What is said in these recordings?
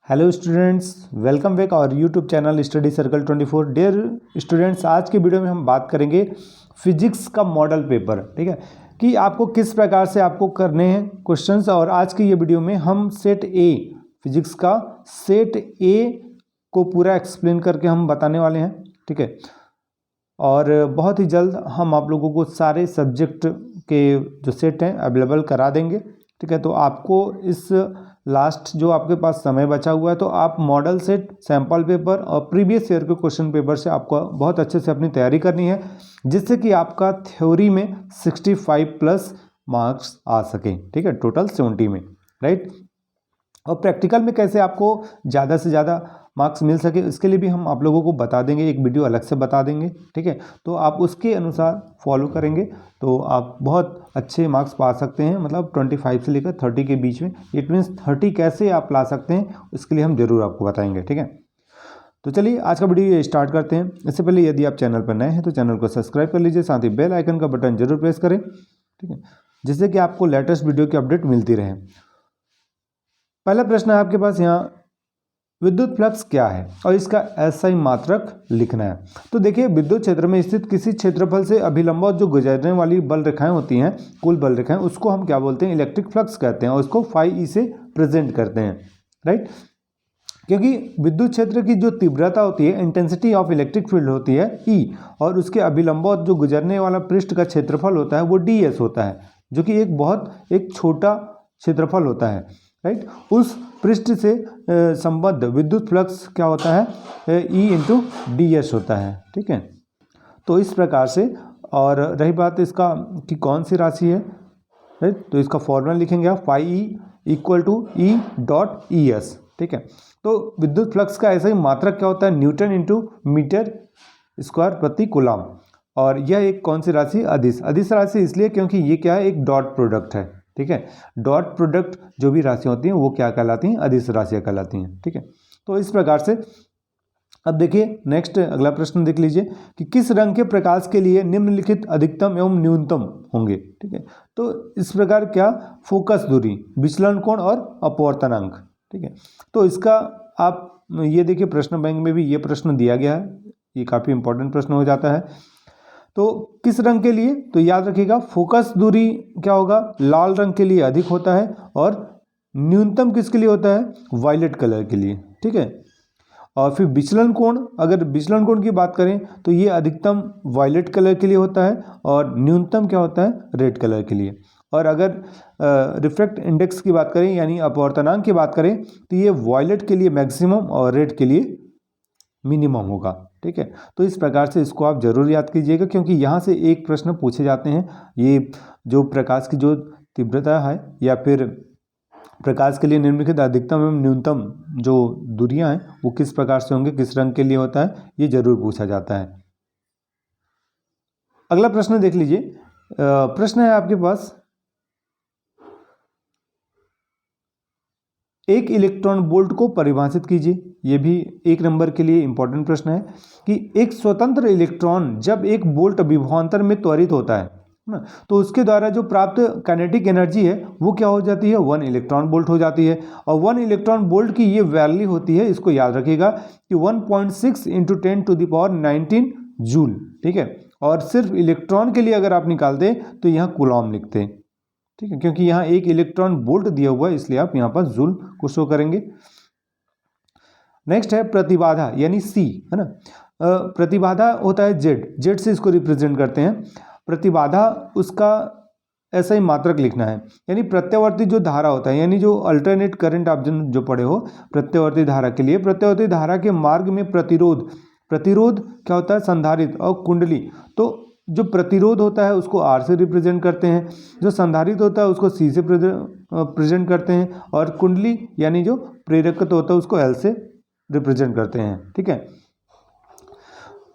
Hello students, welcome back और YouTube channel study circle 24। Dear students, आज के video में हम बात करेंगे फिजिक्स का मॉडल पेपर। ठीक है, कि आपको किस प्रकार से आपको करने हैं क्वेश्चंस। और आज की ये वीडियो में हम सेट ए, फिजिक्स का सेट ए को पूरा एक्सप्लेन करके हम बताने वाले हैं। ठीक है, और बहुत ही जल्द हम आप लोगों को सारे सब्जेक्ट के जो सेट हैं अवेलेबल करा देंगे। ठीक है, तो आपको इस लास्ट जो आपके पास समय बचा हुआ है, तो आप मॉडल सेट, सैम्पल पेपर और प्रीवियस ईयर के क्वेश्चन पेपर से आपको बहुत अच्छे से अपनी तैयारी करनी है, जिससे कि आपका थ्योरी में 65 प्लस मार्क्स आ सकें। ठीक है, टोटल 70 में, राइट। और प्रैक्टिकल में कैसे आपको ज़्यादा से ज़्यादा मार्क्स मिल सके, इसके लिए भी हम आप लोगों को बता देंगे, एक वीडियो अलग से बता देंगे। ठीक है, तो आप उसके अनुसार फॉलो करेंगे तो आप बहुत अच्छे मार्क्स पा सकते हैं। मतलब 25 से लेकर 30 के बीच में। इट मीन्स 30 कैसे आप ला सकते हैं, इसके लिए हम ज़रूर आपको बताएंगे। ठीक है, तो चलिए आज का वीडियो स्टार्ट करते हैं। इससे पहले यदि आप चैनल पर नए हैं तो चैनल को सब्सक्राइब कर लीजिए, साथ ही बेल आइकन का बटन जरूर प्रेस करें। ठीक है, जिससे कि आपको लेटेस्ट वीडियो की अपडेट मिलती रहे। पहला प्रश्न है आपके पास यहाँ, विद्युत फ्लक्स क्या है और इसका एसआई मात्रक लिखना है। तो देखिए, विद्युत क्षेत्र में स्थित किसी क्षेत्रफल से अभिलंब जो गुजरने वाली बल रेखाएं होती हैं, कुल बल रेखाएं, उसको हम क्या बोलते हैं, इलेक्ट्रिक फ्लक्स कहते हैं, और उसको φe से प्रेजेंट करते हैं, राइट। क्योंकि विद्युत क्षेत्र की जो तीव्रता होती है, इंटेंसिटी ऑफ इलेक्ट्रिक फील्ड होती है E, और उसके अभिलंब जो गुजरने वाला पृष्ठ का क्षेत्रफल होता है वो ds होता है, जो कि एक छोटा क्षेत्रफल होता है, राइट। उस पृष्ठ से संबद्ध विद्युत फ्लक्स क्या होता है, E इंटू ds होता है। ठीक है, तो इस प्रकार से। और रही बात इसका कि कौन सी राशि है, राइट, तो इसका फॉर्मूला लिखेंगे आप, φe equal to E dot ES। ठीक है, तो विद्युत फ्लक्स का ऐसा ही मात्रक क्या होता है, न्यूटन इंटू मीटर स्क्वायर प्रति कूलम। और यह एक कौन सी राशि, अदिश राशि इसलिए क्योंकि ये क्या है, एक डॉट प्रोडक्ट है। ठीक है, डॉट प्रोडक्ट जो भी राशियाँ होती हैं वो क्या कहलाती हैं, अदिश राशियाँ कहलाती हैं। ठीक है, तो इस प्रकार से। अब देखिए नेक्स्ट अगला प्रश्न देख लीजिए कि किस रंग के प्रकाश के लिए निम्नलिखित अधिकतम एवं न्यूनतम होंगे। ठीक है, तो इस प्रकार क्या, फोकस दूरी, विचलन कोण और अपवर्तनांक। ठीक है, तो इसका आप ये देखिए, प्रश्न बैंक में भी ये प्रश्न दिया गया है, ये काफ़ी इंपॉर्टेंट प्रश्न हो जाता है। तो किस रंग के लिए, तो याद रखिएगा फोकस दूरी क्या होगा, लाल रंग के लिए अधिक होता है, और न्यूनतम किसके लिए होता है, वायलेट कलर के लिए। ठीक है, और फिर विचलन कोण, अगर विचलन कोण की बात करें तो ये अधिकतम वायलेट कलर के लिए होता है, और न्यूनतम क्या होता है, रेड कलर के लिए। और अगर रिफ्रैक्ट इंडेक्स की बात करें यानी अपवर्तनांक की बात करें, तो ये वायलेट के लिए मैक्सिमम और रेड के लिए मिनिमम होगा। ठीक है, तो इस प्रकार से इसको आप जरूर याद कीजिएगा, क्योंकि यहाँ से एक प्रश्न पूछे जाते हैं, ये जो प्रकाश की जो तीव्रता है या फिर प्रकाश के लिए निम्नलिखित अधिकतम एवं न्यूनतम जो दूरियां हैं वो किस प्रकार से होंगे, किस रंग के लिए होता है, ये जरूर पूछा जाता है। अगला प्रश्न देख लीजिए, प्रश्न है आपके पास, एक इलेक्ट्रॉन वोल्ट को परिभाषित कीजिए। ये भी 1 नंबर के लिए इंपॉर्टेंट प्रश्न है कि एक स्वतंत्र इलेक्ट्रॉन जब एक वोल्ट विभवांतर में त्वरित होता है ना, तो उसके द्वारा जो प्राप्त काइनेटिक एनर्जी है वो क्या हो जाती है, 1 इलेक्ट्रॉन वोल्ट हो जाती है। और 1 इलेक्ट्रॉन वोल्ट की ये वैल्यू होती है, इसको याद रखिएगा, कि 1.6 इंटू 10⁻19 जूल। ठीक है, और सिर्फ इलेक्ट्रॉन के लिए अगर आप निकालते तो यहाँ कूलॉम लिखते हैं। ठीक है, क्योंकि यहाँ 1 इलेक्ट्रॉन वोल्ट दिया हुआ है, इसलिए आप यहाँ पर जूल को शो करेंगे। नेक्स्ट है प्रतिबाधा यानी सी, है ना। प्रतिबाधा होता है जेड से इसको रिप्रेजेंट करते हैं। प्रतिबाधा उसका ऐसा ही मात्रक लिखना है, यानी प्रत्यावर्ती जो धारा होता है, यानी जो अल्टरनेट करंट आप जो पढ़े हो प्रत्यावर्ती धारा के लिए, प्रत्यावर्ती धारा के मार्ग में प्रतिरोध क्या होता है, संधारित्र और कुंडली। तो जो प्रतिरोध होता है उसको R से रिप्रेजेंट करते हैं, जो संधारित्र होता है उसको C से प्रेजेंट करते हैं, और कुंडली यानी जो प्रेरकत्व होता है उसको L से रिप्रेजेंट करते हैं। ठीक है,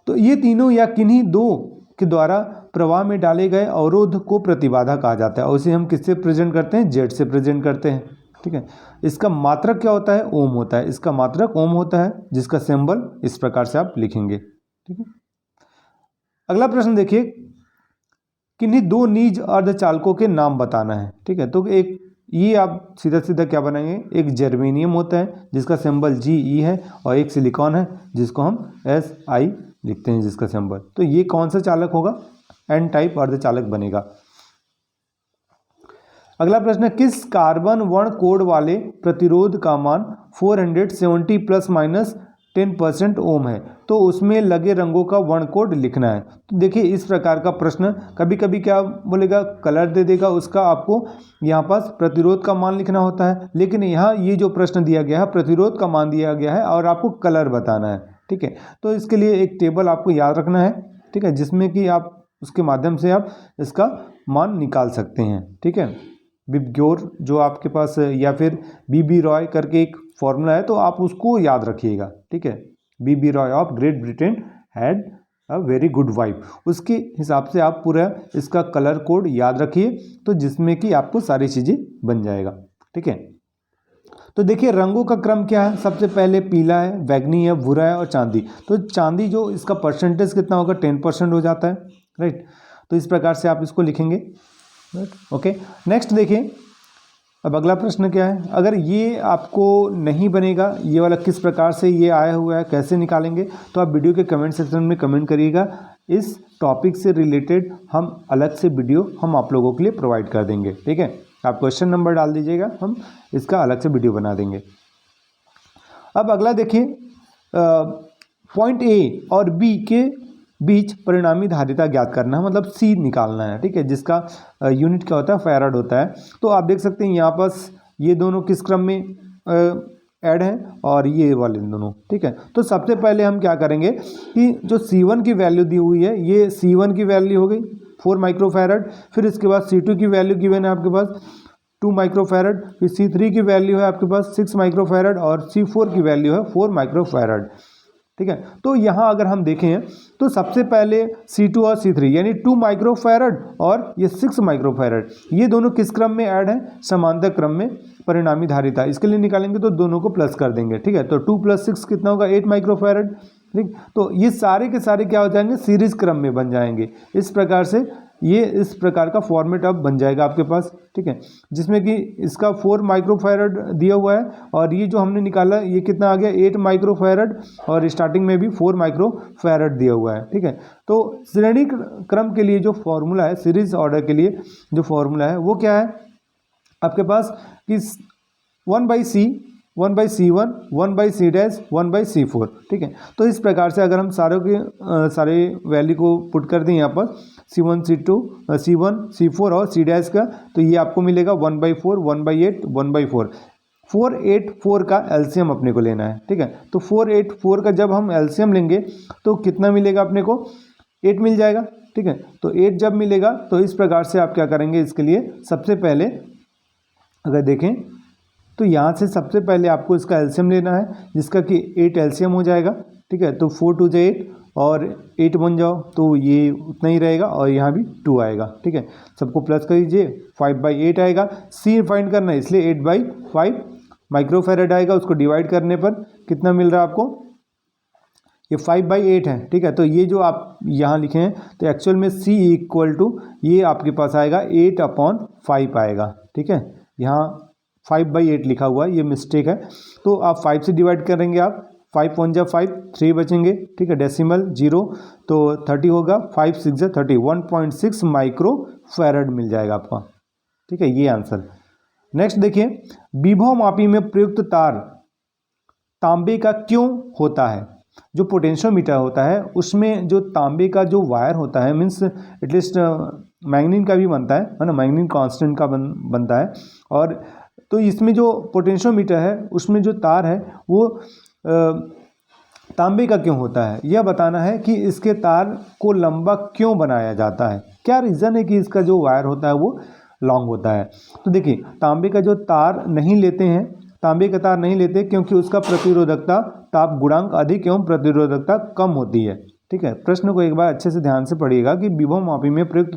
तो ये तीनों या किन्हीं दो के द्वारा प्रवाह में डाले गए अवरोध को प्रतिबाधा कहा जाता है, और इसे हम किससे प्रेजेंट करते हैं, जेड से प्रेजेंट करते हैं। ठीक है, इसका मात्रक क्या होता है, ओम होता है, इसका मात्रक ओम होता है, जिसका सिंबल इस प्रकार से आप लिखेंगे। ठीक है, अगला प्रश्न देखिए, किन्हीं दो निज अर्धचालकों के नाम बताना है। ठीक है, तो एक ये आप सीधा सीधा क्या बनाएंगे, एक जर्मेनियम होता है जिसका सिंबल GE है, और एक सिलिकॉन है जिसको हम SI लिखते हैं जिसका सिंबल। तो ये कौन सा चालक होगा, N टाइप अर्धचालक बनेगा। अगला प्रश्न है, किस कार्बन वर्ण कोड वाले प्रतिरोध का मान 470 प्लस माइनस 10% ओम है, तो उसमें लगे रंगों का वर्ण कोड लिखना है। तो देखिए इस प्रकार का प्रश्न कभी कभी क्या बोलेगा, कलर दे देगा, उसका आपको यहाँ पास प्रतिरोध का मान लिखना होता है, लेकिन यहाँ ये जो प्रश्न दिया गया है प्रतिरोध का मान दिया गया है और आपको कलर बताना है। ठीक है, तो इसके लिए एक टेबल आपको याद रखना है, ठीक है, जिसमें कि आप उसके माध्यम से आप इसका मान निकाल सकते हैं। ठीक है, बिबग्योर जो आपके पास या फिर बीबी रॉय करके एक फॉर्मूला है, तो आप उसको याद रखिएगा। ठीक है, B B Roy of great Britain had a very good wife, उसके हिसाब से आप पूरा इसका कलर कोड याद रखिए, तो जिसमें कि आपको सारी चीज़ें बन जाएगा। ठीक है, तो देखिए रंगों का क्रम क्या है, सबसे पहले पीला है, बैगनी है, भूरा है और चांदी। तो चांदी जो इसका परसेंटेज कितना होगा, 10% हो जाता है, राइट। तो इस प्रकार से आप इसको लिखेंगे, ओके। नेक्स्ट देखिए, अब अगला प्रश्न क्या है, अगर ये आपको नहीं बनेगा, ये वाला किस प्रकार से ये आया हुआ है, कैसे निकालेंगे, तो आप वीडियो के कमेंट सेक्शन में कमेंट करिएगा। इस टॉपिक से रिलेटेड हम अलग से वीडियो हम आप लोगों के लिए प्रोवाइड कर देंगे। ठीक है, आप क्वेश्चन नंबर डाल दीजिएगा, हम इसका अलग से वीडियो बना देंगे। अब अगला देखिए, पॉइंट ए और बी के बीच परिणामी धारिता ज्ञात करना है, मतलब C निकालना है। ठीक है, जिसका यूनिट क्या होता है, फैराड होता है। तो आप देख सकते हैं यहाँ पास ये दोनों किस क्रम में ऐड हैं और ये वाले दोनों। ठीक है, तो सबसे पहले हम क्या करेंगे कि जो C1 की वैल्यू दी हुई है, ये C1 की वैल्यू हो गई 4 माइक्रोफैरड, फिर इसके बाद C2 की वैल्यू गिवन है आपके पास 2 माइक्रोफैरड, फिर C3 की वैल्यू है आपके पास 6 माइक्रोफैरड और C4 की वैल्यू है 4 माइक्रोफैरड। ठीक है, तो यहाँ अगर हम देखें तो सबसे पहले C2 और C3 यानी 2 माइक्रोफैरड और ये 6 माइक्रोफैरड, ये दोनों किस क्रम में ऐड हैं, समांतर क्रम में परिणामी धारिता। इसके लिए निकालेंगे तो दोनों को प्लस कर देंगे। ठीक है, तो 2 + 6 कितना होगा, 8 माइक्रोफैरड। ठीक, तो ये सारे के सारे क्या हो जाएंगे, सीरीज क्रम में बन जाएंगे। इस प्रकार से ये इस प्रकार का फॉर्मेट अब बन जाएगा आपके पास। ठीक है, जिसमें कि इसका 4 माइक्रोफैरड दिया हुआ है और ये जो हमने निकाला ये कितना आ गया, 8 माइक्रोफैरड, और स्टार्टिंग में भी 4 माइक्रोफैरड दिया हुआ है। ठीक है, तो श्रेणी क्रम के लिए जो फॉर्मूला है, सीरीज ऑर्डर के लिए जो फॉर्मूला है वो क्या है आपके पास कि 1/C 1/C1 1/C dash 1/C4। ठीक है, तो इस प्रकार से अगर हम सारे वैल्यू को पुट कर दें यहाँ पर C1 C2 C1 C4 और C डैश का, तो ये आपको मिलेगा 1/4 1/8 1/4। 484 का एलसीएम अपने को लेना है। ठीक है, तो 484 का जब हम एलसीएम लेंगे तो कितना मिलेगा अपने को, 8 मिल जाएगा। ठीक है, तो 8 जब मिलेगा तो इस प्रकार से आप क्या करेंगे, इसके लिए सबसे पहले अगर देखें तो यहाँ से सबसे पहले आपको इसका एलसीएम लेना है, जिसका कि 8 एलसीएम हो जाएगा। ठीक है, तो 4 2 8 और 8 बन जाओ तो ये उतना ही रहेगा और यहाँ भी 2 आएगा। ठीक है, सबको प्लस कर दीजिए, 5/8 आएगा। C फाइंड करना है इसलिए 8/5 माइक्रोफैरड आएगा, उसको डिवाइड करने पर कितना मिल रहा है आपको, ये 5/8 है। ठीक है, तो ये जो आप यहाँ लिखे हैं तो एक्चुअल में C = ये आपके पास आएगा 8/5 आएगा। ठीक है, यहाँ 5/8 लिखा हुआ है, ये मिस्टेक है, तो आप 5 से डिवाइड करेंगे, आप 5 × 1 = 5 3 बचेंगे। ठीक है, डेसिमल 0 तो 30 होगा, 5 6 = 30 1.6 माइक्रोफैरड मिल जाएगा आपका। ठीक है, ये आंसर। नेक्स्ट देखिए, विभव मापी में प्रयुक्त तार तांबे का क्यों होता है। जो पोटेंशियोमीटर होता है उसमें जो तांबे का जो वायर होता है, मीन्स एटलीस्ट मैग्नीन का भी बनता है ना, मैग्नीन कांस्टेंट का बनता है, और तो इसमें जो पोटेंशियोमीटर है उसमें जो तार है वो तांबे का क्यों होता है, यह बताना है कि इसके तार को लंबा क्यों बनाया जाता है, क्या रीज़न है कि इसका जो वायर होता है वो लॉन्ग होता है। तो देखिए तांबे का जो तार नहीं लेते हैं, तांबे का तार नहीं लेते क्योंकि उसका प्रतिरोधकता ताप गुणांक अधिक एवं प्रतिरोधकता कम होती है। ठीक है, प्रश्न को एक बार अच्छे से ध्यान से पढ़िएगा कि विभव मापी में प्रयुक्त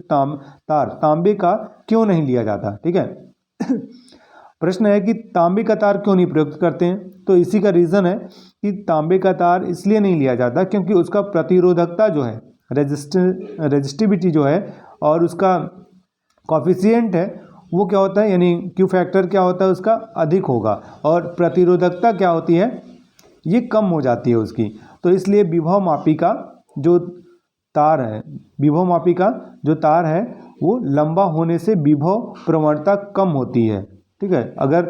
तार तांबे का क्यों नहीं लिया जाता। ठीक है प्रश्न है कि तांबे का तार क्यों नहीं प्रयुक्त करते हैं, तो इसी का रीज़न है कि तांबे का तार इसलिए नहीं लिया जाता क्योंकि उसका प्रतिरोधकता जो है, रेजिस्टिविटी जो है और उसका कॉफिशिएंट है वो क्या होता है, यानी क्यू फैक्टर क्या होता है उसका अधिक होगा, और प्रतिरोधकता क्या होती है, ये कम हो जाती है उसकी। तो इसलिए विभव मापी का जो तार है, विभव मापी का जो तार है वो लंबा होने से विभव प्रवणता कम होती है। ठीक है, अगर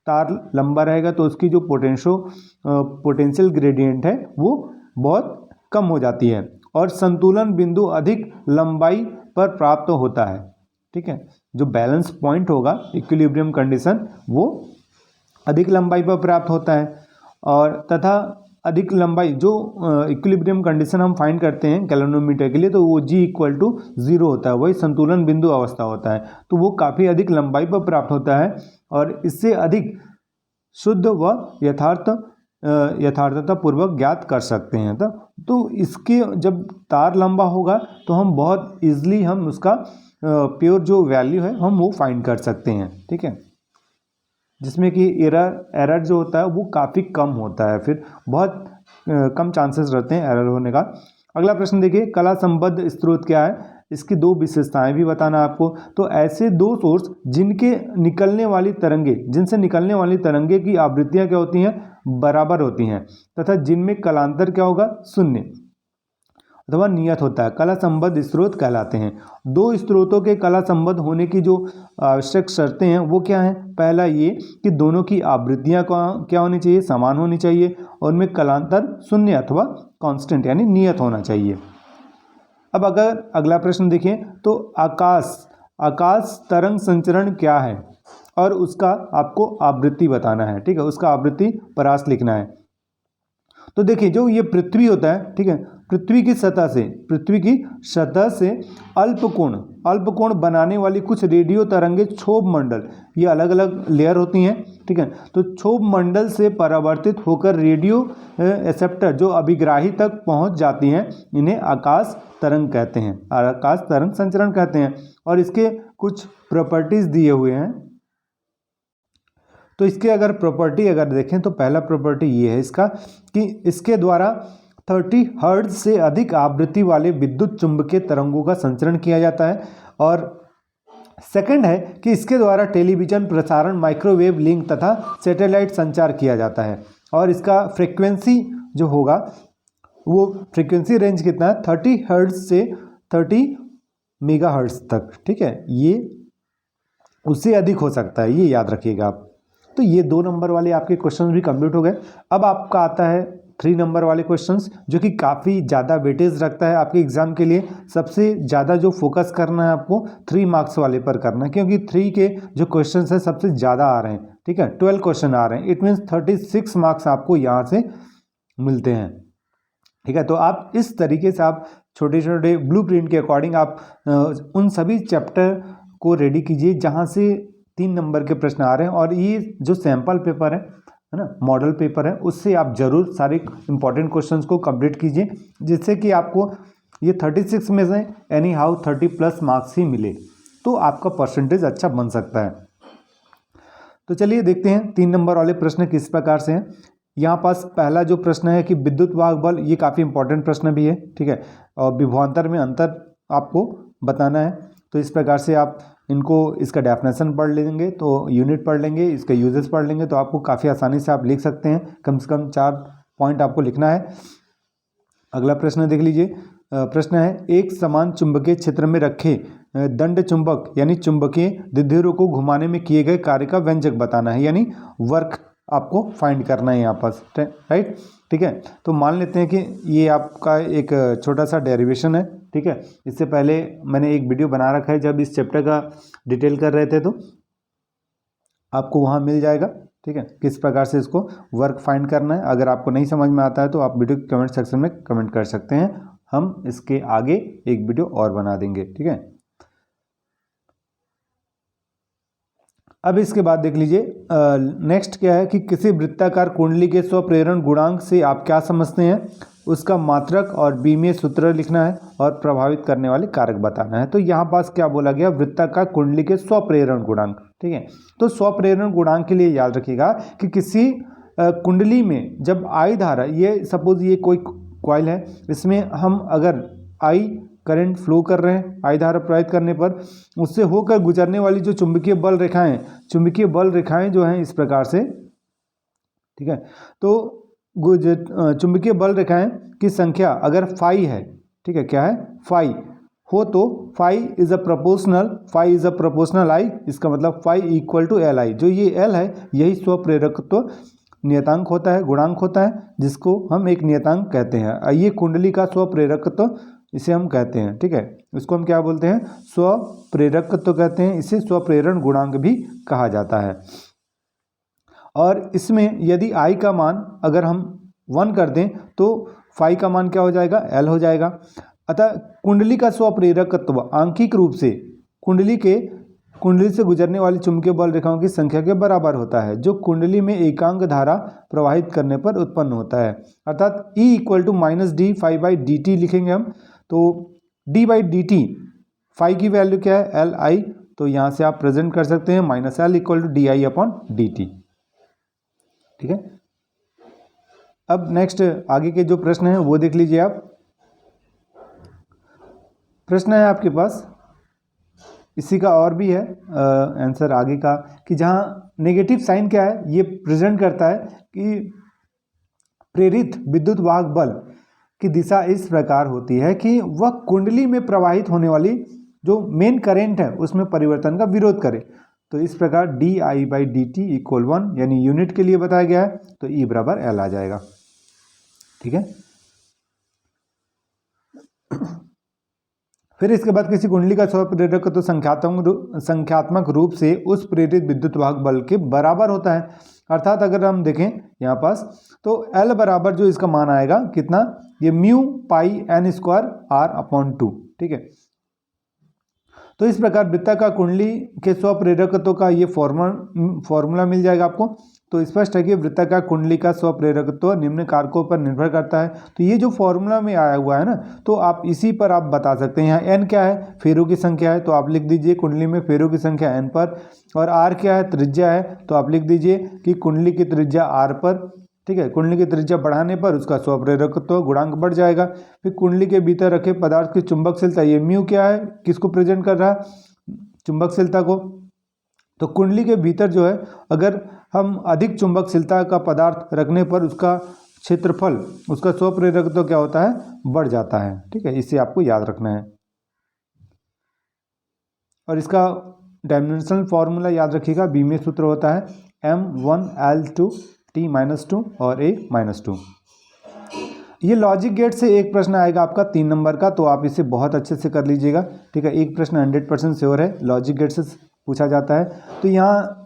तार लंबा रहेगा तो उसकी जो पोटेंशियल ग्रेडियंट है वो बहुत कम हो जाती है, और संतुलन बिंदु अधिक लंबाई पर प्राप्त होता है। ठीक है, जो बैलेंस पॉइंट होगा, इक्विलिब्रियम कंडीशन, वो अधिक लंबाई पर प्राप्त होता है। और तथा अधिक लंबाई जो इक्विलिब्रियम कंडीशन हम फाइंड करते हैं गैल्वेनोमीटर के लिए, तो वो G = 0 होता है, वही संतुलन बिंदु अवस्था होता है। तो वो काफ़ी अधिक लंबाई पर प्राप्त होता है और इससे अधिक शुद्ध व यथार्थता पूर्वक ज्ञात कर सकते हैं। तो इसके जब तार लंबा होगा तो हम बहुत ईजिली हम उसका प्योर जो वैल्यू है हम वो फाइंड कर सकते हैं। ठीक है, जिसमें कि एरर जो होता है वो काफ़ी कम होता है, फिर बहुत कम चांसेस रहते हैं एरर होने का। अगला प्रश्न देखिए, कला संबद्ध स्रोत क्या है, इसकी दो विशेषताएं भी बताना आपको। तो ऐसे दो सोर्स जिनसे निकलने वाली तरंगे की आवृत्तियां क्या होती हैं, बराबर होती हैं, तथा जिनमें कलांतर क्या होगा, शून्य अथवा नियत होता है, कला संबद्ध स्रोत कहलाते हैं। दो स्रोतों के कला संबद्ध होने की जो आवश्यक शर्तें हैं वो क्या हैं, पहला ये कि दोनों की आवृत्तियां क्या होनी चाहिए, समान होनी चाहिए, और उनमें कलांतर शून्य अथवा कांस्टेंट यानी नियत होना चाहिए। अब अगर अगला प्रश्न देखें तो आकाश तरंग संचरण क्या है, और उसका आपको आवृत्ति बताना है। ठीक है, उसका आवृत्ति परास लिखना है। तो देखिए, जो ये पृथ्वी होता है, ठीक है, पृथ्वी की सतह से अल्प कोण बनाने वाली कुछ रेडियो तरंगे क्षोभ मंडल, ये अलग अलग लेयर होती हैं। ठीक है, तो क्षोभ मंडल से परावर्तित होकर रेडियो एक्सेप्टर जो अभिग्राही तक पहुंच जाती हैं, इन्हें आकाश तरंग कहते हैं, आकाश तरंग संचरण कहते हैं। और इसके कुछ प्रॉपर्टीज दिए हुए हैं। तो इसके अगर प्रॉपर्टी अगर देखें तो पहला प्रॉपर्टी ये है इसका कि इसके द्वारा 30 हर्ट्ज से अधिक आवृत्ति वाले विद्युत चुंबकीय तरंगों का संचरण किया जाता है। और सेकंड है कि इसके द्वारा टेलीविजन प्रसारण, माइक्रोवेव लिंक तथा सैटेलाइट संचार किया जाता है। और इसका फ्रीक्वेंसी जो होगा वो फ्रीक्वेंसी रेंज कितना है, 30 हर्ट्ज से 30 मेगाहर्ट्ज तक। ठीक है, ये उससे अधिक हो सकता है, ये याद रखिएगा आप। तो ये 2 नंबर वाले आपके क्वेश्चंस भी कंप्लीट हो गए। अब आपका आता है 3 नंबर वाले क्वेश्चंस, जो कि काफ़ी ज़्यादा वेटेज रखता है आपके एग्जाम के लिए। सबसे ज़्यादा जो फोकस करना है आपको 3 मार्क्स वाले पर करना है, क्योंकि 3 के जो क्वेश्चंस हैं सबसे ज़्यादा आ रहे हैं। ठीक है, 12 क्वेश्चन आ रहे हैं, इट मीन्स 36 मार्क्स आपको यहाँ से मिलते हैं। ठीक है, तो आप इस तरीके से आप छोटे छोटे ब्लूप्रिंट के अकॉर्डिंग आप उन सभी चैप्टर को रेडी कीजिए जहाँ से 3 नंबर के प्रश्न आ रहे हैं। और ये जो सैम्पल पेपर है ना, मॉडल पेपर है, उससे आप जरूर सारे इंपॉर्टेंट क्वेश्चंस को कंप्लीट कीजिए, जिससे कि आपको ये 36 में से एनी हाउ 30+ मार्क्स ही मिले, तो आपका परसेंटेज अच्छा बन सकता है। तो चलिए देखते हैं 3 नंबर वाले प्रश्न किस प्रकार से हैं। यहाँ पास पहला जो प्रश्न है कि विद्युत वाहक बल, ये काफ़ी इंपॉर्टेंट प्रश्न भी है। ठीक है, और विभवांतर में अंतर आपको बताना है। तो इस प्रकार से आप इनको इसका डेफिनेशन पढ़ लेंगे, तो यूनिट पढ़ लेंगे, इसके यूजेस पढ़ लेंगे, तो आपको काफ़ी आसानी से आप लिख सकते हैं। कम से कम 4 पॉइंट आपको लिखना है। अगला प्रश्न देख लीजिए। प्रश्न है, एक समान चुंबकीय क्षेत्र में रखे दंड चुंबक यानी चुंबकीय द्विध्रुव को घुमाने में किए गए कार्य का व्यंजक बताना है, यानी वर्क आपको फाइंड करना है यहाँ पास। राइट, ठीक है। तो मान लेते हैं कि ये आपका एक छोटा सा डेरिवेशन है। ठीक है, इससे पहले मैंने एक वीडियो बना रखा है, जब इस चैप्टर का डिटेल कर रहे थे, तो आपको वहाँ मिल जाएगा। ठीक है, किस प्रकार से इसको वर्क फाइंड करना है। अगर आपको नहीं समझ में आता है तो आप वीडियो कमेंट सेक्शन में कमेंट कर सकते हैं, हम इसके आगे एक वीडियो और बना देंगे। ठीक है, अब इसके बाद देख लीजिए नेक्स्ट क्या है कि किसी वृत्ताकार कुंडली के स्वप्रेरण गुणांक से आप क्या समझते हैं, उसका मात्रक और बीमीय सूत्र लिखना है और प्रभावित करने वाले कारक बताना है। तो यहाँ पास क्या बोला गया, वृत्ताकार कुंडली के स्वप्रेरण गुणांक। ठीक है, तो स्वप्रेरण गुणांक के लिए याद रखिएगा कि किसी कुंडली में जब आई धारा, ये सपोज ये कोई कॉइल है, इसमें हम अगर आई करंट फ्लो कर रहे हैं I धारा प्रवाहित करने पर, उससे होकर गुजरने वाली जो चुंबकीय बल रेखाएं जो हैं इस प्रकार से, ठीक है। तो चुंबकीय बल रेखाएं की संख्या अगर फाई है, ठीक है, क्या है, फाई हो, तो phi is a proportional I, इसका मतलब phi equal to L I. जो ये एल है यही स्वप्रेरकत्व नियतांक होता है, गुणांक होता है, जिसको हम एक नियतांक कहते हैं। ये कुंडली का स्वप्रेरकत्व इसे हम कहते हैं, ठीक है। इसको हम क्या बोलते हैं, स्वप्रेरकत्व कहते हैं। इसे स्वप्रेरण गुणांक भी कहा जाता है। और इसमें यदि I का मान अगर हम 1 कर दें तो फाई का मान क्या हो जाएगा, L हो जाएगा। अतः कुंडली का स्वप्रेरकत्व आंशिक रूप से कुंडली से गुजरने वाली चुंबकीय बल रेखाओं की संख्या के बराबर होता है, जो कुंडली में एकांक धारा प्रवाहित करने पर उत्पन्न होता है। अर्थात E equal to minus d phi by d t लिखेंगे हम। तो d by d t, phi की वैल्यू क्या है, एल आई, तो यहाँ से आप प्रेजेंट कर सकते हैं minus L equal to d I upon d t, ठीक है। अब नेक्स्ट आगे के जो प्रश्न हैं वो देख लीजिए आप। प्रश्न है आपके पास, इसी का और भी है आंसर आगे का, कि जहाँ नेगेटिव साइन क्या है, ये प्रेजेंट करता है कि प्रेरित विद्युत वाहक बल की दिशा इस प्रकार होती है कि वह कुंडली में प्रवाहित होने वाली जो मेन करंट है उसमें परिवर्तन का विरोध करे। तो इस प्रकार D I by d T equal 1, यानी यूनिट के लिए बताया गया है, तो E बराबर एल आ जाएगा, ठीक है। फिर इसके बाद किसी कुंडली का स्वप्रेरकत्व तो संख्यात्मक रूप से उस प्रेरित विद्युत वाहक बल के बराबर होता है। अर्थात अगर हम देखें यहाँ पास, तो L बराबर जो इसका मान आएगा कितना, ये mu pi n square r upon 2, ठीक है। तो इस प्रकार वृत्ताकार कुंडली के स्वप्रेरकत्व का ये फॉर्मूला मिल जाएगा आपको। तो स्पष्ट है कि वृत्ताकार कुंडली का स्वप्रेरकत्व निम्न कारकों पर निर्भर करता है। तो ये जो फॉर्मूला में आया हुआ है ना, तो आप इसी पर आप बता सकते हैं। यहाँ n क्या है, फेरों की संख्या है, तो आप लिख दीजिए कुंडली में फेरों की संख्या n पर। और r क्या है, त्रिज्या है, तो आप लिख दीजिए कि कुंडली की त्रिज्या r पर, ठीक है। कुंडली की त्रिज्या बढ़ाने पर उसका स्वप्रेरकत्व गुणांक बढ़ जाएगा। फिर कुंडली के भीतर रखे पदार्थ की चुंबकशीलता, ये म्यू क्या है, किसको प्रेजेंट कर रहा है, चुंबकशीलता को। तो कुंडली के भीतर जो है, अगर हम अधिक चुंबकशीलता का पदार्थ रखने पर उसका क्षेत्रफल, उसका स्वप्रेरकत्व क्या होता है, बढ़ जाता है, ठीक है। इसे आपको याद रखना है। और इसका डायमेंशनल फॉर्मूला याद रखिएगा, बी में सूत्र होता है M1L2 T-2 और A-2। ये लॉजिक गेट से एक प्रश्न आएगा आपका 3 नंबर का, तो आप इसे बहुत अच्छे से कर लीजिएगा, ठीक है। एक प्रश्न 100% श्योर है, लॉजिक गेट से पूछा जाता है। तो यहाँ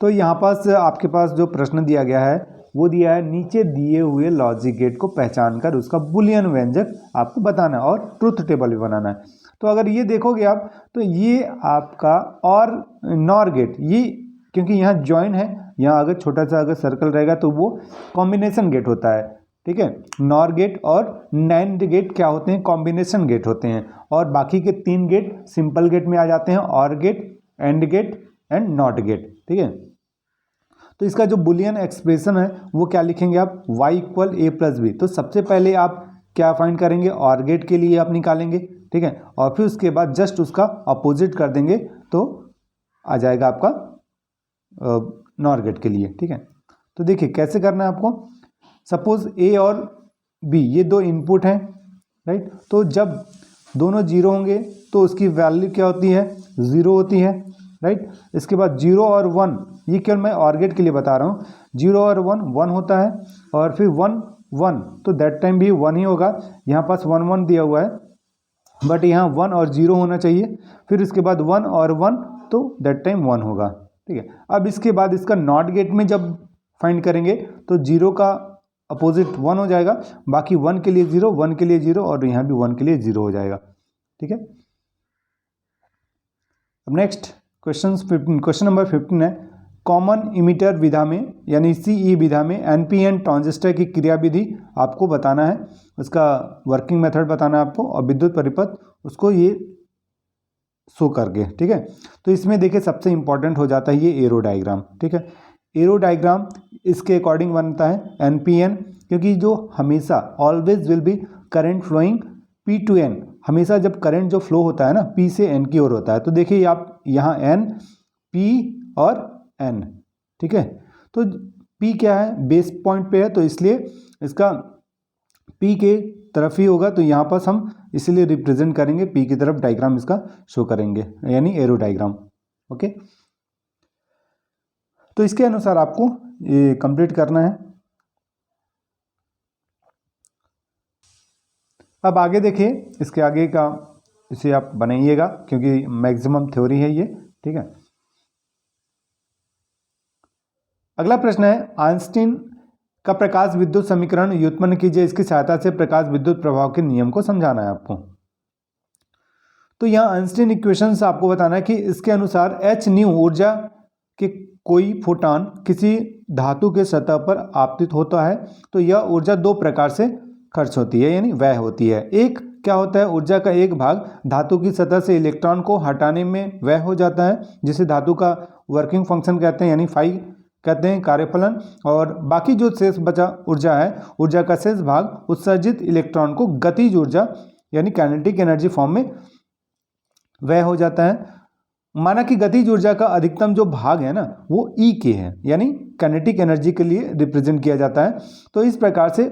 तो यहाँ पास आपके पास जो प्रश्न दिया गया है वो दिया है, नीचे दिए हुए लॉजिक गेट को पहचान कर उसका बुलियन व्यंजक आपको बताना है और ट्रुथ टेबल भी बनाना है। तो अगर ये देखोगे आप, तो ये आपका और नॉर गेट, ये क्योंकि यहाँ जॉइन है, यहाँ अगर छोटा सा अगर सर्कल रहेगा तो वो कॉम्बिनेशन गेट होता है, ठीक है। नॉर गेट और नैंड गेट क्या होते हैं, कॉम्बिनेशन गेट होते हैं। और बाकी के 3 गेट सिंपल गेट में आ जाते हैं, और gate, and gate and not gate, ठीक है। तो इसका जो बुलियन एक्सप्रेशन है वो क्या लिखेंगे आप, y equal a plus B. तो सबसे पहले आप क्या फाइंड करेंगे, और गेट के लिए आप निकालेंगे, ठीक है। और फिर उसके बाद जस्ट उसका अपोजिट कर देंगे तो आ जाएगा आपका नॉर गेट के लिए, ठीक है। तो देखिए कैसे करना है आपको। सपोज a और b ये 2 इनपुट हैं, राइट। तो जब दोनों 0 होंगे तो उसकी वैल्यू क्या होती है, 0 होती है, राइट। इसके बाद 0 और 1, ये केवल मैं और गेट के लिए बता रहा हूँ, 0 और 1 1 होता है, और फिर 1 1, तो दैट टाइम भी 1 ही होगा। यहाँ पास 1 1 दिया हुआ है, बट यहाँ 1 और 0 होना चाहिए। फिर इसके बाद 1 और 1, तो दैट टाइम 1 होगा, ठीक है। अब इसके बाद इसका नॉट गेट में जब फाइंड करेंगे तो 0 का अपोजिट 1 हो जाएगा, बाकी 1 के लिए 0, 1 के लिए 0, और यहाँ भी 1 के लिए 0 हो जाएगा, ठीक है। अब नेक्स्ट क्वेश्चन नंबर 15 है, कॉमन इमिटर विधा में यानी CE विधा में NPN ट्रांजिस्टर की क्रियाविधि आपको बताना है, उसका वर्किंग मेथड बताना है आपको, और विद्युत परिपथ उसको ये शो करके, ठीक है। तो इसमें देखिए सबसे इंपॉर्टेंट हो जाता है ये एरो डायग्राम, ठीक है। एरो डायग्राम इसके अकॉर्डिंग बनता है NPN, क्योंकि जो हमेशा always will be current flowing P to N, हमेशा जब करंट जो फ्लो होता है ना P से N की ओर होता है। तो देखिए आप यहाँ N, P और N, ठीक है। तो P क्या है, बेस पॉइंट पे है, तो इसलिए इसका P के तरफ ही होगा, तो यहाँ पर हम इसलिए रिप्रेजेंट करेंगे P की तरफ, डायग्राम इसका शो करेंगे, यानी एरो डायग्राम। ओके, तो इसके अनुसार आपको ये कंप्लीट करना है। अब आगे देखिए, इसके आगे का इसे आप बनाइएगा, क्योंकि मैक्सिमम थ्योरी है ये, ठीक है। अगला प्रश्न है, आइंस्टीन का प्रकाश विद्युत समीकरण व्युत्पन्न कीजिए, इसकी सहायता से प्रकाश विद्युत प्रभाव के नियम को समझाना है आपको। तो यहाँ आइंस्टीन इक्वेशन से आपको बताना है कि इसके अनुसार h न्यू ऊर्जा के कोई फोटॉन किसी धातु के सतह पर आपतित होता है, तो यह ऊर्जा दो प्रकार से खर्च होती है, यानी व्यय होती है। एक क्या होता है, ऊर्जा का एक भाग धातु की सतह से इलेक्ट्रॉन को हटाने में व्यय हो जाता है, जिसे धातु का वर्किंग फंक्शन कहते हैं, यानी फाई कहते हैं, कार्यफलन। और बाकी जो शेष बचा ऊर्जा है, ऊर्जा का शेष भाग उत्सर्जित इलेक्ट्रॉन को गतिज ऊर्जा यानी काइनेटिक एनर्जी फॉर्म में व्यय हो जाता है। माना कि गतिज ऊर्जा का अधिकतम जो भाग है ना वो E के है, यानी काइनेटिक एनर्जी के लिए रिप्रेजेंट किया जाता है। तो इस प्रकार से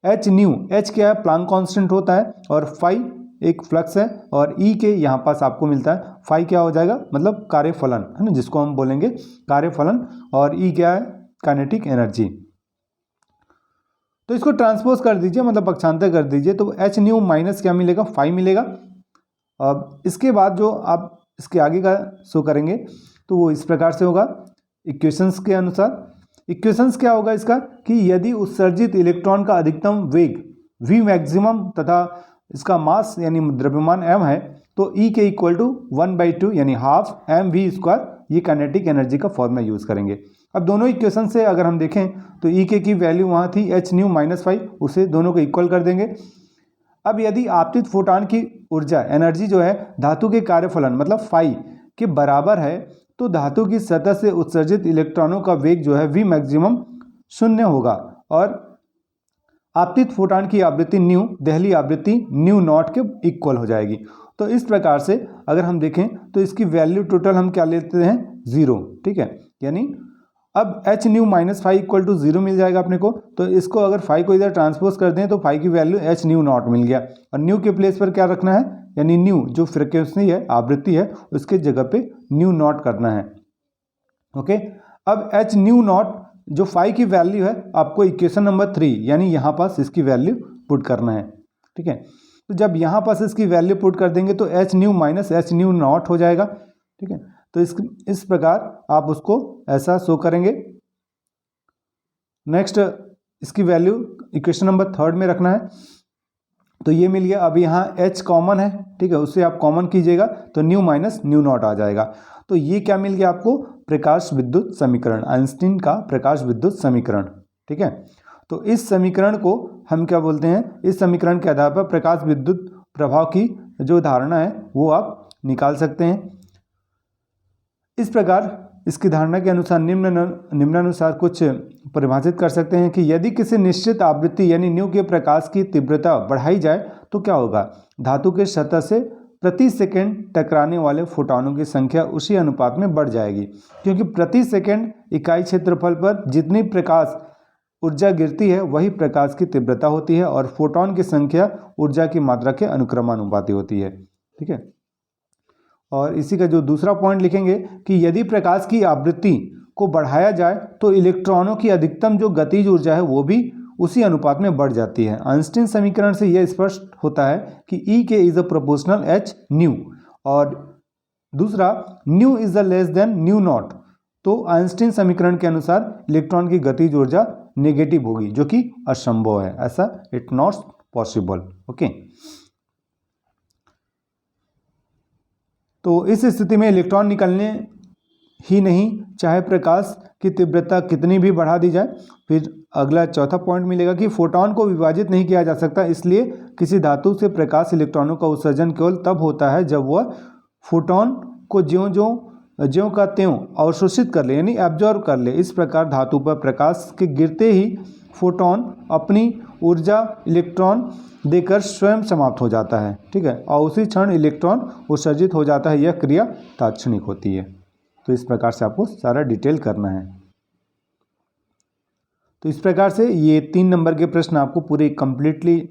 h न्यू, h क्या है, प्लांक कांस्टेंट होता है, और फाई एक फ्लक्स है, और E के यहाँ पास आपको मिलता है फाई क्या हो जाएगा, मतलब कार्यफलन है ना, जिसको हम बोलेंगे कार्यफलन, और E क्या है, काइनेटिक एनर्जी। तो इसको ट्रांसपोज कर दीजिए, मतलब पक्षांतर कर दीजिए, तो h न्यू माइनस क्या मिलेगा, फाई मिलेगा। अब इसके बाद जो आप इसके आगे का शो करेंगे तो वो इस प्रकार से होगा इक्वेशंस के अनुसार। इक्वेशंस क्या होगा इसका, कि यदि उत्सर्जित इलेक्ट्रॉन का अधिकतम वेग v मैक्सिमम तथा इसका मास यानी द्रव्यमान m है, तो E के इक्वल टू 1/2 यानी हाफ mv², ये काइनेटिक एनर्जी का फॉर्मूला यूज़ करेंगे। अब दोनों इक्वेशन से अगर हम देखें तो E के की वैल्यू वहाँ थी h न्यू माइनस फाई, उसे दोनों को इक्वल कर देंगे। अब यदि आपतित फोटॉन की ऊर्जा एनर्जी जो है धातु के कार्यफलन मतलब फाई के बराबर है, तो धातु की सतह से उत्सर्जित इलेक्ट्रॉनों का वेग जो है v मैक्सिमम 0 होगा, और आपतित फोटॉन की आवृत्ति न्यू दहली आवृत्ति न्यू नॉट के इक्वल हो जाएगी। तो इस प्रकार से अगर हम देखें तो इसकी वैल्यू टोटल हम क्या लेते हैं, 0, ठीक है। यानी अब h nu minus phi equal to 0 मिल जाएगा अपने को। तो इसको अगर फाई को इधर ट्रांसपोज कर दें तो फाई की वैल्यू h न्यू नॉट मिल गया, और न्यू के प्लेस पर क्या रखना है, यानी न्यू जो फ्रिक्वेंसी है, आवृत्ति है, उसके जगह पे न्यू नॉट करना है। ओके, अब h न्यू नॉट जो फाई की वैल्यू है आपको इक्वेशन नंबर 3 यानी यहाँ पास इसकी वैल्यू पुट करना है, ठीक है। तो जब यहाँ पास इसकी वैल्यू पुट कर देंगे तो h nu minus h new not हो जाएगा, ठीक है। तो इस प्रकार आप उसको ऐसा शो करेंगे। नेक्स्ट इसकी वैल्यू इक्वेशन नंबर 3 में रखना है, तो ये मिल गया। अब यहाँ h कॉमन है, ठीक है, उससे आप कॉमन कीजिएगा तो न्यू माइनस न्यू नॉट आ जाएगा। तो ये क्या मिल गया आपको, प्रकाश विद्युत समीकरण, आइंस्टीन का प्रकाश विद्युत समीकरण, ठीक है। तो इस समीकरण को हम क्या बोलते हैं, इस समीकरण के आधार पर प्रकाश विद्युत प्रभाव की जो धारणा है वो आप निकाल सकते हैं। इस प्रकार इसकी धारणा के अनुसार निम्नानुसार कुछ परिभाषित कर सकते हैं कि यदि किसी निश्चित आवृत्ति यानी न्यू के प्रकाश की तीव्रता बढ़ाई जाए तो क्या होगा, धातु के सतह से प्रति सेकंड टकराने वाले फोटॉनों की संख्या उसी अनुपात में बढ़ जाएगी, क्योंकि प्रति सेकंड इकाई क्षेत्रफल पर जितनी प्रकाश ऊर्जा गिरती है वही प्रकाश की तीव्रता होती है, और फोटॉन की संख्या ऊर्जा की मात्रा के अनुक्रमानुपाती होती है, ठीक है। और इसी का जो दूसरा पॉइंट लिखेंगे कि यदि प्रकाश की आवृत्ति को बढ़ाया जाए तो इलेक्ट्रॉनों की अधिकतम जो गतिज ऊर्जा है वो भी उसी अनुपात में बढ़ जाती है। आइंस्टीन समीकरण से यह स्पष्ट होता है कि E के is a proportional h new, और दूसरा new is the less than new not. तो आइंस्टीन समीकरण के अनुसार इलेक्ट्रॉन की गतिज ऊर्जा नेगेटिव होगी, जो कि असंभव है, ऐसा इट नॉट पॉसिबल। ओके, तो इस स्थिति में इलेक्ट्रॉन निकलने ही नहीं, चाहे प्रकाश की तीव्रता कितनी भी बढ़ा दी जाए। फिर अगला चौथा पॉइंट मिलेगा कि फोटॉन को विभाजित नहीं किया जा सकता, इसलिए किसी धातु से प्रकाश इलेक्ट्रॉनों का उत्सर्जन केवल तब होता है जब वह फोटॉन को ज्यों ज्यों ज्यों का त्यों अवशोषित कर ले यानी एब्जॉर्ब कर ले। इस प्रकार धातु पर प्रकाश के गिरते ही फोटोन अपनी ऊर्जा इलेक्ट्रॉन देकर स्वयं समाप्त हो जाता है, ठीक है, और उसी क्षण इलेक्ट्रॉन उत्सर्जित हो जाता है। यह क्रिया तात्क्षणिक होती है। तो इस प्रकार से आपको सारा डिटेल करना है। तो इस प्रकार से ये 3 नंबर के प्रश्न आपको पूरे कंप्लीटली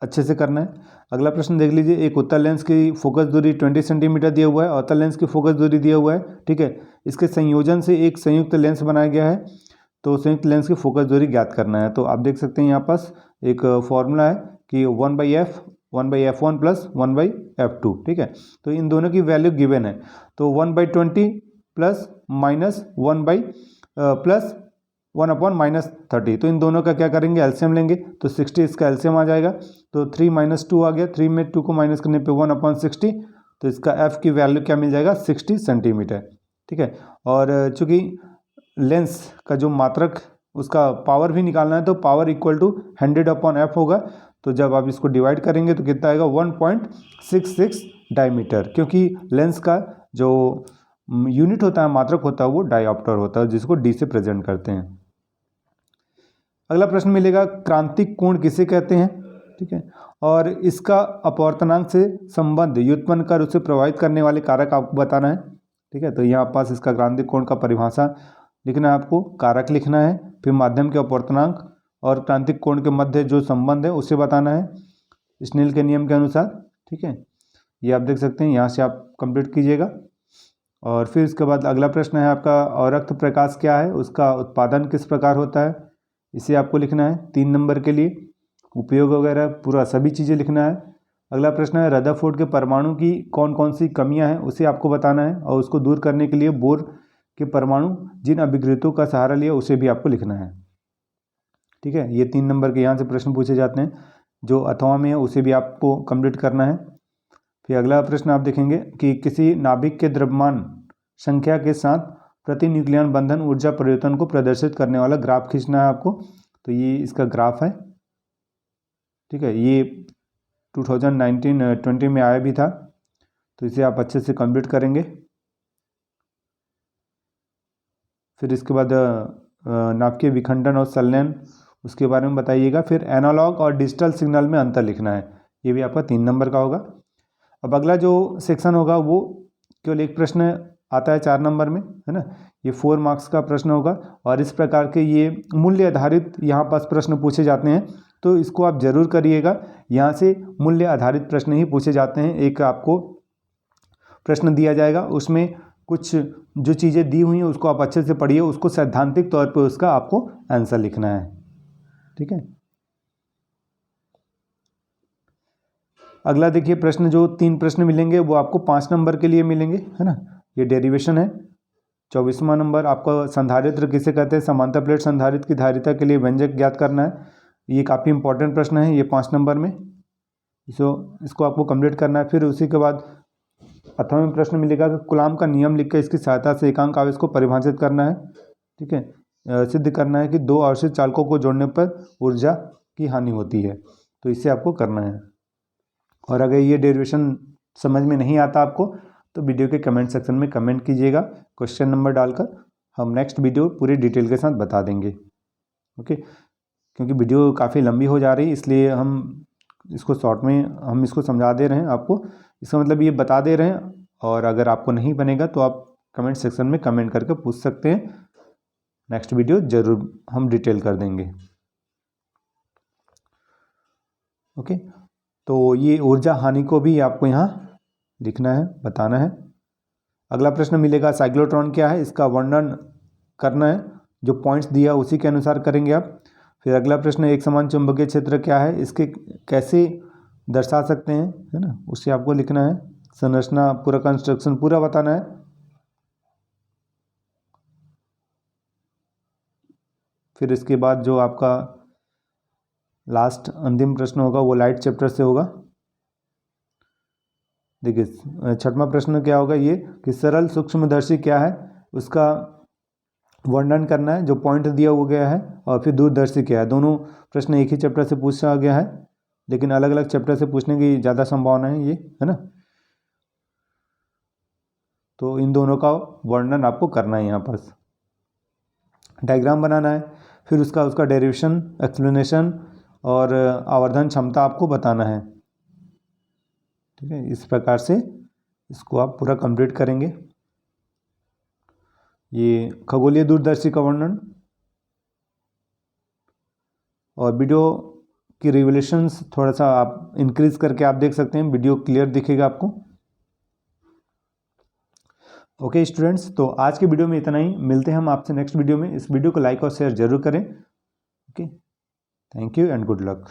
अच्छे से करना है। अगला प्रश्न देख लीजिए। एक उत्तल लेंस की फोकस दूरी 20 सेंटीमीटर दिया हुआ है और अवतल लेंस की फोकस दूरी दिया हुआ है, ठीक है। इसके संयोजन से एक संयुक्त लेंस बनाया गया है, तो संयुक्त लेंस की फोकस दूरी ज्ञात करना है। तो आप देख सकते हैं यहाँ पास एक फॉर्मूला है कि 1/f 1/f1 प्लस 1/f2, ठीक है। तो इन दोनों की वैल्यू गिवन है, तो 1/20 प्लस माइनस 1/+1/-30। तो इन दोनों का क्या करेंगे, एलसीएम लेंगे, तो 60 इसका एलसीएम आ जाएगा। तो 3 - 2 आ गया, 3 में 2 को माइनस करने पे 1/60। तो इसका एफ की वैल्यू क्या मिल जाएगा, 60 सेंटीमीटर, ठीक है। और चूँकि लेंस का जो मात्रक उसका पावर भी निकालना है, तो पावर इक्वल टू 100/f होगा। तो जब आप इसको डिवाइड करेंगे तो कितना आएगा, 1.66 डायमीटर, क्योंकि लेंस का जो यूनिट होता है, मात्रक होता है, वो डायऑप्टर होता है, जिसको डी से प्रेजेंट करते हैं। अगला प्रश्न मिलेगा, क्रांतिक कोण किसे कहते हैं, ठीक है, और इसका अपवर्तनांक से संबंध व्युत्पन्न कर उसे प्रभावित करने वाले कारक आपको बताना है, ठीक है। तो यहाँ पास इसका क्रांतिक कोण का परिभाषा लिखना है, आपको कारक लिखना है, फिर माध्यम के अपवर्तनांक और क्रांतिक कोण के मध्य जो संबंध है उसे बताना है स्नेल के नियम के अनुसार, ठीक है। ये आप देख सकते हैं, यहाँ से आप कंप्लीट कीजिएगा। और फिर इसके बाद अगला प्रश्न है आपका, अवरक्त प्रकाश क्या है, उसका उत्पादन किस प्रकार होता है, इसे आपको लिखना है 3 नंबर के लिए। उपयोग वगैरह पूरा सभी चीज़ें लिखना है। अगला प्रश्न है, रदरफोर्ड के परमाणु की कौन कौन सी कमियां हैं उसे आपको बताना है, और उसको दूर करने के लिए बोर के परमाणु जिन अभिकृतों का सहारा लिया उसे भी आपको लिखना है, ठीक है। ये 3 नंबर के यहाँ से प्रश्न पूछे जाते हैं। जो अथवा में है उसे भी आपको कंप्लीट करना है। फिर अगला प्रश्न आप देखेंगे कि किसी नाभिक के द्रव्यमान संख्या के साथ प्रति न्यूक्लियन बंधन ऊर्जा परिवर्तन को प्रदर्शित करने वाला ग्राफ खींचना है आपको। तो ये इसका ग्राफ है, ठीक है। ये 2019-20 में आया भी था, तो इसे आप अच्छे से कंप्लीट करेंगे। फिर इसके बाद नाभिकीय विखंडन और संलयन उसके बारे में बताइएगा। फिर एनालॉग और डिजिटल सिग्नल में अंतर लिखना है, ये भी आपका 3 नंबर का होगा। अब अगला जो सेक्शन होगा वो केवल एक प्रश्न आता है 4 नंबर में, है ना। ये 4 मार्क्स का प्रश्न होगा, और इस प्रकार के ये मूल्य आधारित यहाँ पास प्रश्न पूछे जाते हैं, तो इसको आप जरूर करिएगा। यहाँ से मूल्य आधारित प्रश्न ही पूछे जाते हैं। एक आपको प्रश्न दिया जाएगा, उसमें कुछ जो चीज़ें दी हुई हैं उसको आप अच्छे से पढ़िए, उसको सैद्धांतिक तौर पर उसका आपको आंसर लिखना है, ठीक है। अगला देखिए प्रश्न, जो 3 प्रश्न मिलेंगे वो आपको 5 नंबर के लिए मिलेंगे, है ना। ये डेरिवेशन है। 24वां नंबर आपका संधारित्र किसे कहते हैं, समांतर प्लेट संधारित्र की धारिता के लिए व्यंजक ज्ञात करना है। ये काफ़ी इंपॉर्टेंट प्रश्न है, ये 5 नंबर में, इसको आपको कंप्लीट करना है। फिर उसी के बाद 8वां प्रश्न मिलेगा कि कूलाम का नियम लिखकर इसकी सहायता से एकांक आवेश को परिभाषित करना है, ठीक है। सिद्ध करना है कि 2 आवेशित चालकों को जोड़ने पर ऊर्जा की हानि होती है, तो इसे आपको करना है। और अगर ये डेरिवेशन समझ में नहीं आता आपको, तो वीडियो के कमेंट सेक्शन में कमेंट कीजिएगा क्वेश्चन नंबर डालकर, हम नेक्स्ट वीडियो पूरी डिटेल के साथ बता देंगे, ओके। क्योंकि वीडियो काफ़ी लंबी हो जा रही है, इसलिए हम इसको शॉर्ट में हम इसको समझा दे रहे हैं आपको। इसका मतलब ये बता दे रहे हैं, और अगर आपको नहीं बनेगा तो आप कमेंट सेक्शन में कमेंट करके पूछ सकते हैं। नेक्स्ट वीडियो ज़रूर हम डिटेल कर देंगे, ओके। तो ये ऊर्जा हानि को भी आपको यहाँ लिखना है, बताना है। अगला प्रश्न मिलेगा, साइक्लोट्रॉन क्या है, इसका वर्णन करना है। जो पॉइंट्स दिया उसी के अनुसार करेंगे आप। फिर अगला प्रश्न, एक समान चुंबकीय क्षेत्र क्या है, इसके कैसे दर्शा सकते हैं, है ना, उसे आपको लिखना है। संरचना पूरा कंस्ट्रक्शन पूरा बताना है। फिर इसके बाद जो आपका लास्ट अंतिम प्रश्न होगा वो लाइट चैप्टर से होगा। देखिए 6वां प्रश्न क्या होगा, ये कि सरल सूक्ष्मदर्शी क्या है, उसका वर्णन करना है, जो पॉइंट दिया हुआ गया है। और फिर दूरदर्शी क्या है। दोनों प्रश्न एक ही चैप्टर से पूछा गया है, लेकिन अलग अलग चैप्टर से पूछने की ज़्यादा संभावना है, ये है ना। तो इन दोनों का वर्णन आपको करना है। यहाँ पर डायग्राम बनाना है, फिर उसका डेरिवेशन, एक्सप्लेनेशन और आवर्धन क्षमता आपको बताना है। ठीक है, इस प्रकार से इसको आप पूरा कंप्लीट करेंगे। ये खगोलीय दूरदर्शी का वर्णन और वीडियो की रिवोल्यूशंस थोड़ा सा आप इंक्रीज करके आप देख सकते हैं, वीडियो क्लियर दिखेगा आपको। ओके स्टूडेंट्स, तो आज के वीडियो में इतना ही। मिलते हैं हम आपसे नेक्स्ट वीडियो में। इस वीडियो को लाइक और शेयर जरूर करें। Okay, thank you and good luck.